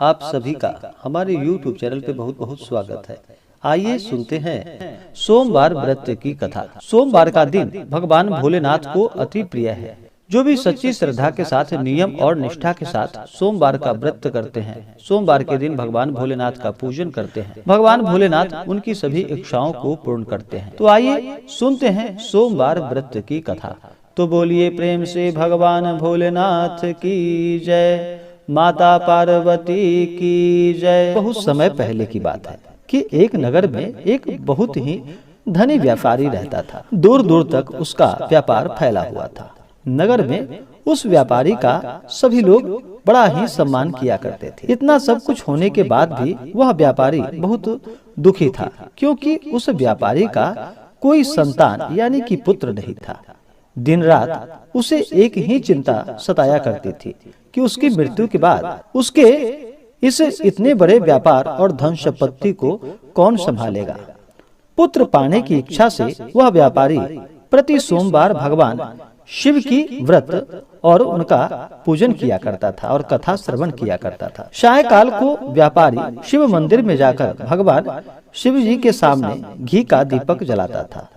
आप सभी का हमारे YouTube चैनल पे बहुत बहुत स्वागत है। आइए सुनते हैं सोमवार व्रत की कथा। सोमवार का दिन भगवान भोलेनाथ को अति प्रिय है। जो भी सच्ची श्रद्धा के साथ नियम और निष्ठा के साथ सोमवार का व्रत करते हैं, सोमवार के दिन भगवान भोलेनाथ का पूजन करते हैं, भगवान भोलेनाथ उनकी सभी इच्छाओं को पूर्ण करते हैं। तो आइए सुनते हैं सोमवार व्रत की कथा। तो बोलिए प्रेम से भगवान भोलेनाथ की जय, माता पार्वती की जय। बहुत समय पहले की बात है कि एक नगर में एक बहुत ही धनी व्यापारी रहता था। दूर दूर तक उसका व्यापार फैला हुआ था। नगर में उस व्यापारी का सभी लोग बड़ा ही सम्मान किया करते थे। इतना सब कुछ होने के बाद भी वह व्यापारी बहुत दुखी था, क्योंकि उस व्यापारी का कोई संतान यानी कि पुत्र नहीं था। दिन रात उसे एक ही चिंता सताया करती थी कि उसकी मृत्यु के बाद उसके इस इतने बड़े व्यापार और धन संपत्ति को कौन संभालेगा। पुत्र पाने की इच्छा से वह व्यापारी प्रति सोमवार भगवान शिव की व्रत और उनका पूजन किया करता था और कथा श्रवण किया करता था। सायंकाल को व्यापारी शिव मंदिर में जाकर भगवान शिव जी के सामने घी का दीपक जलाता था।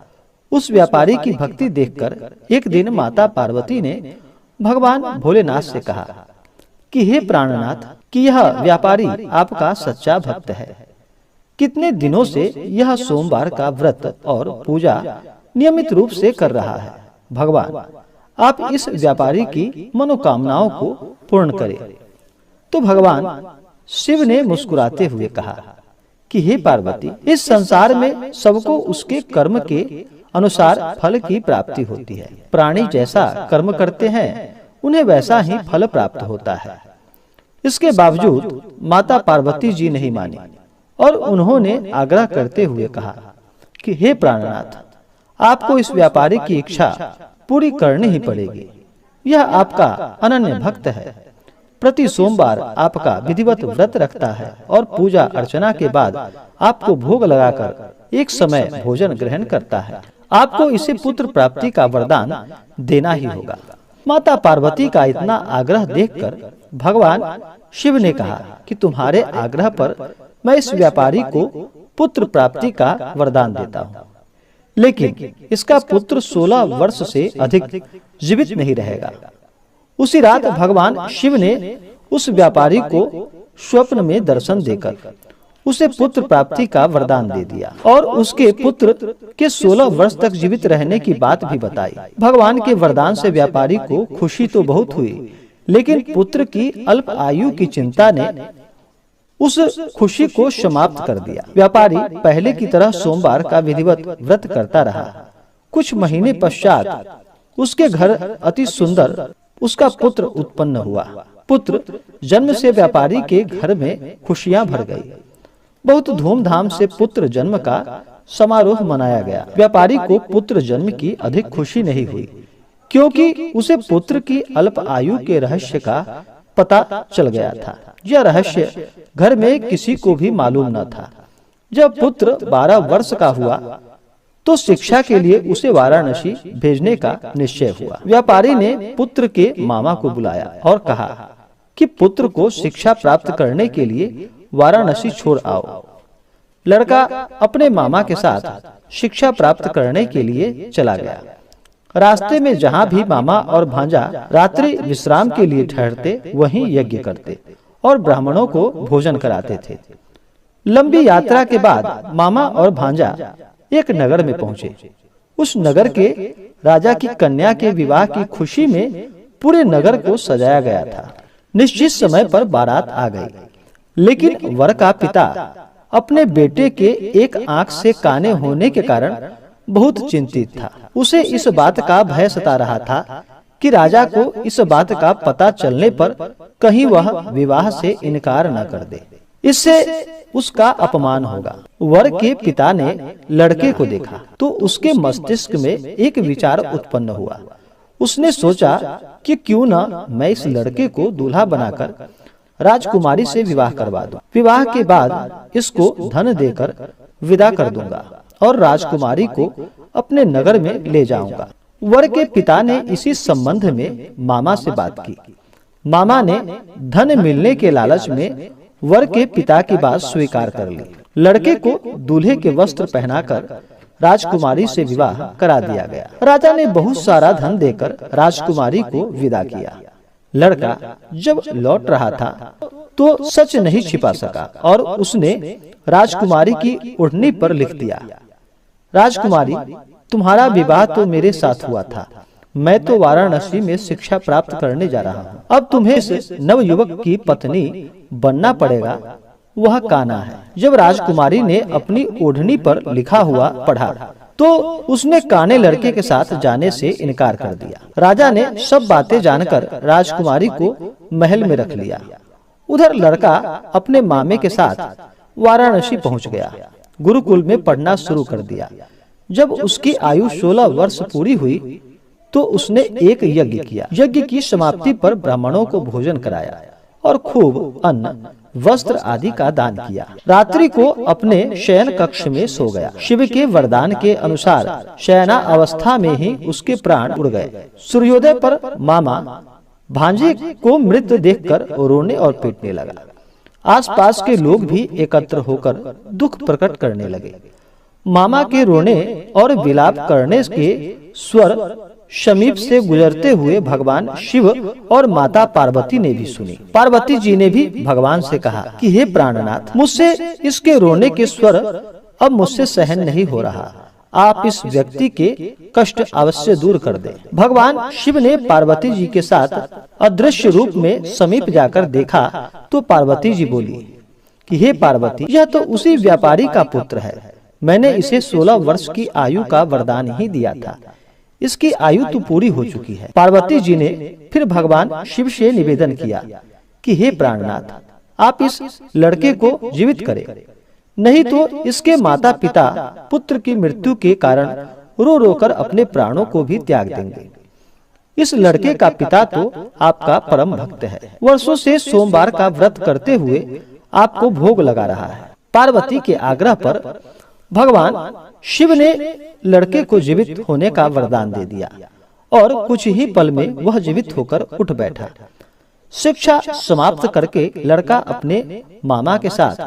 उस व्यापारी की भक्ति देखकर एक दिन माता पार्वती ने भगवान भोलेनाथ से कहा कि हे प्राणनाथ, कि यह व्यापारी आपका सच्चा भक्त है। कितने दिनों से यह सोमवार का व्रत और पूजा नियमित रूप से कर रहा है। भगवान, आप इस व्यापारी की मनोकामनाओं को पूर्ण करें। तो भगवान शिव ने मुस्कुराते हुए कहा कि हे पार्वती, इस संसार में सबको उसके कर्म के अनुसार फल की प्राप्ति होती है। प्राणी जैसा कर्म करते हैं उन्हें वैसा ही फल प्राप्त होता है। इसके बावजूद माता पार्वती जी नहीं मानी और उन्होंने आग्रह करते हुए कहा कि हे प्राणनाथ, आपको इस व्यापारी की इच्छा पूरी करनी ही पड़ेगी। यह आपका अनन्य भक्त है। प्रति सोमवार आपका विधिवत व्रत रखता है और पूजा अर्चना के बाद आपको भोग लगाकर एक समय भोजन ग्रहण करता है। आपको इसे पुत्र प्राप्ति का वरदान देना ही होगा। माता पार्वती का इतना आग्रह देखकर भगवान शिव ने कहा कि तुम्हारे आग्रह पर मैं इस व्यापारी को पुत्र प्राप्ति का वरदान देता हूँ, लेकिन इसका पुत्र 16 वर्ष से अधिक जीवित नहीं रहेगा। उसी रात भगवान शिव ने उस व्यापारी को स्वप्न में दर्शन देकर उसे पुत्र प्राप्ति का वरदान दे दिया और उसके पुत्र के 16 वर्ष तक जीवित रहने की बात भी बताई। भगवान के वरदान से व्यापारी को खुशी तो बहुत हुई, लेकिन पुत्र की अल्प आयु की चिंता ने उस खुशी को समाप्त कर दिया। व्यापारी पहले की तरह सोमवार का विधिवत व्रत करता रहा। कुछ महीने पश्चात उसके घर अति सुंदर उसका पुत्र उत्पन्न हुआ। पुत्र जन्म से व्यापारी के घर में खुशियां भर गई। बहुत धूमधाम से पुत्र जन्म का समारोह मनाया गया। व्यापारी को पुत्र जन्म की अधिक खुशी नहीं हुई, क्योंकि उसे पुत्र की अल्प आयु के रहस्य का पता चल गया था। यह रहस्य घर में किसी को भी मालूम न था। जब पुत्र 12 वर्ष का हुआ तो शिक्षा के लिए उसे वाराणसी भेजने का निश्चय हुआ। व्यापारी ने पुत्र के मामा को बुलाया और कहा कि पुत्र को शिक्षा प्राप्त करने के लिए वाराणसी छोड़ आओ। लड़का अपने मामा के साथ शिक्षा प्राप्त करने के लिए चला गया। रास्ते में जहाँ भी मामा और भांजा रात्रि विश्राम के लिए ठहरते, वहीं यज्ञ करते और ब्राह्मणों को भोजन कराते थे। लंबी यात्रा के बाद मामा और भांजा एक नगर में पहुंचे। उस नगर के राजा की कन्या के विवाह की खुशी में पूरे नगर को सजाया गया था। निश्चित समय पर बारात आ गई, लेकिन वर का पिता अपने बेटे के एक आंख से काने होने के कारण बहुत चिंतित था। उसे इस बात का भय सता रहा था कि राजा को इस बात का पता चलने पर कहीं वह विवाह से इनकार न कर दे, इससे उसका अपमान होगा। वर के पिता ने लड़के को देखा तो उसके मस्तिष्क में एक विचार उत्पन्न हुआ। उसने सोचा कि क्यों न मैं इस लड़के को दूल्हा बनाकर राजकुमारी से विवाह करवा दूं। विवाह के बाद इसको धन देकर विदा कर दूंगा और राजकुमारी को अपने नगर में ले जाऊंगा। वर के पिता ने इसी संबंध में मामा से बात की। मामा ने धन मिलने के लालच में वर के पिता की बात स्वीकार कर ली। लड़के को दूल्हे के वस्त्र पहनाकर राजकुमारी से विवाह करा दिया गया। राजा ने बहुत सारा धन देकर राजकुमारी को विदा किया। लड़का जब लौट रहा था तो सच नहीं छिपा सका और उसने राजकुमारी की ओढ़नी पर लिख दिया, राजकुमारी, तुम्हारा विवाह तो मेरे साथ हुआ था। मैं तो वाराणसी में शिक्षा प्राप्त करने जा रहा हूँ। अब तुम्हें इस नवयुवक की पत्नी बनना पड़ेगा। वह कान्हा है। जब राजकुमारी ने अपनी ओढ़नी पर लिखा हुआ पढ़ा तो उसने काने लड़के के साथ जाने से इनकार कर दिया। राजा ने सब बातें जानकर राजकुमारी को महल में रख लिया। उधर लड़का अपने मामे के साथ वाराणसी पहुंच गया। गुरुकुल में पढ़ना शुरू कर दिया। जब उसकी आयु 16 वर्ष पूरी हुई तो उसने एक यज्ञ किया। यज्ञ की समाप्ति पर ब्राह्मणों को भोजन कराया और खूब अन्न, वस्त्र आदि का दान किया। रात्रि को अपने शयन कक्ष में सो गया। शिव के वरदान के अनुसार शयना अवस्था में ही उसके प्राण उड़ गए। सूर्योदय पर मामा भांजे को मृत देखकर रोने और पीटने लगा। आसपास के लोग भी एकत्र होकर दुख प्रकट करने लगे। मामा के रोने और विलाप करने के स्वर समीप से गुजरते हुए भगवान शिव और माता पार्वती ने भी सुनी। पार्वती जी ने भी भगवान से कहा कि हे प्राणनाथ, मुझसे इसके रोने के स्वर अब मुझसे सहन नहीं हो रहा। आप इस व्यक्ति के कष्ट अवश्य दूर कर दें। भगवान शिव ने पार्वती जी के साथ अदृश्य रूप में समीप जाकर देखा तो पार्वती जी बोली कि हे पार्वती, यह तो उसी व्यापारी का पुत्र है। मैंने इसे 16 वर्ष की आयु का वरदान ही दिया था। इसकी आयु तो पूरी हो चुकी है। पार्वती जी ने फिर भगवान शिव से निवेदन किया कि हे प्राणनाथ, आप इस लड़के को जीवित करें, नहीं तो इसके माता पिता पुत्र की मृत्यु के कारण रो रो कर अपने प्राणों को भी त्याग देंगे। इस लड़के का पिता तो आपका परम भक्त है, वर्षों से सोमवार का व्रत करते हुए आपको भोग लगा रहा है। पार्वती के आग्रह पर भगवान शिव ने लड़के को जीवित होने का वरदान दे दिया और कुछ ही पल में वह जीवित होकर उठ बैठा। शिक्षा समाप्त करके लड़का अपने मामा के साथ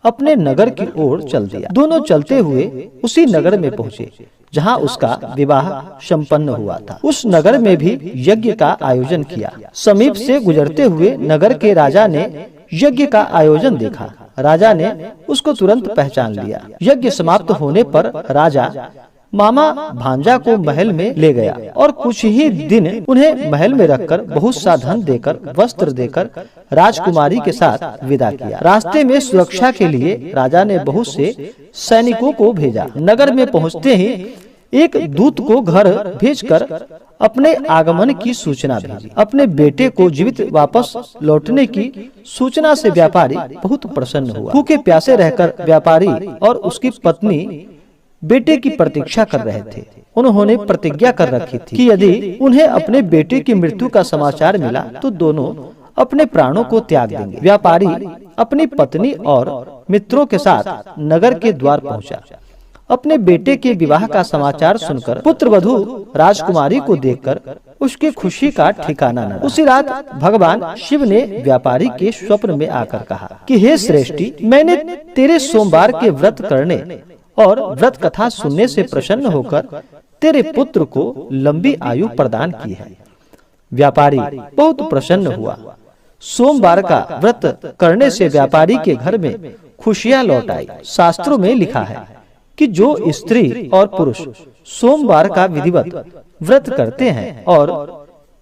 अपने नगर की ओर चल दिया। दोनों चलते हुए उसी नगर में पहुँचे जहाँ उसका विवाह संपन्न हुआ था। उस नगर में भी यज्ञ का आयोजन किया। समीप से गुजरते हुए नगर के राजा ने यज्ञ का आयोजन देखा। राजा ने उसको तुरंत पहचान लिया। यज्ञ समाप्त होने पर राजा मामा भांजा को महल में ले गया और कुछ ही दिन उन्हें महल में रखकर बहुत सा धन देकर, वस्त्र देकर राजकुमारी के साथ विदा किया। रास्ते में सुरक्षा के लिए राजा ने बहुत से सैनिकों को भेजा। नगर में पहुंचते ही एक दूत को घर भेजकर अपने आगमन की सूचना भेजी। अपने बेटे को जीवित वापस लौटने की सूचना से व्यापारी बहुत प्रसन्न हुआ। भूखे प्यासे रहकर व्यापारी और उसकी पत्नी बेटे की प्रतीक्षा कर रहे थे। उन्होंने प्रतिज्ञा कर रखी थी कि यदि उन्हें अपने बेटे की मृत्यु का समाचार मिला तो दोनों अपने प्राणों को त्याग देंगे। व्यापारी अपनी पत्नी और मित्रों के साथ नगर के द्वार पहुंचा। अपने बेटे के विवाह का समाचार सुनकर पुत्रवधू राजकुमारी को देखकर उसकी खुशी का ठिकाना न रहा। उसी रात भगवान शिव ने व्यापारी के स्वप्न में आकर कहा कि हे श्रेष्ठी, मैंने तेरे सोमवार के व्रत करने और व्रत कथा सुनने से प्रसन्न होकर तेरे पुत्र को लंबी आयु प्रदान की है। व्यापारी बहुत प्रसन्न हुआ। सोमवार का व्रत करने से व्यापारी के घर में खुशियां लौट आई। शास्त्रों में लिखा है कि जो स्त्री और पुरुष सोमवार का विधिवत व्रत करते हैं और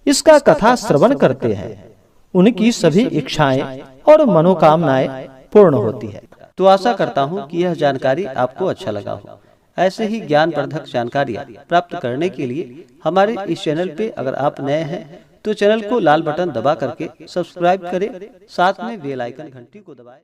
इसका कथा श्रवण करते हैं, उनकी सभी इच्छाएं और मनोकामनाएं पूर्ण होती है। तो आशा करता हूं कि यह जानकारी आपको अच्छा लगा हो। ऐसे ही ज्ञानवर्धक जानकारियां प्राप्त करने के लिए हमारे इस चैनल पे अगर आप नए हैं तो चैनल को लाल बटन दबा करके सब्सक्राइब करें, साथ में बेल आइकन घंटी को दबाएं।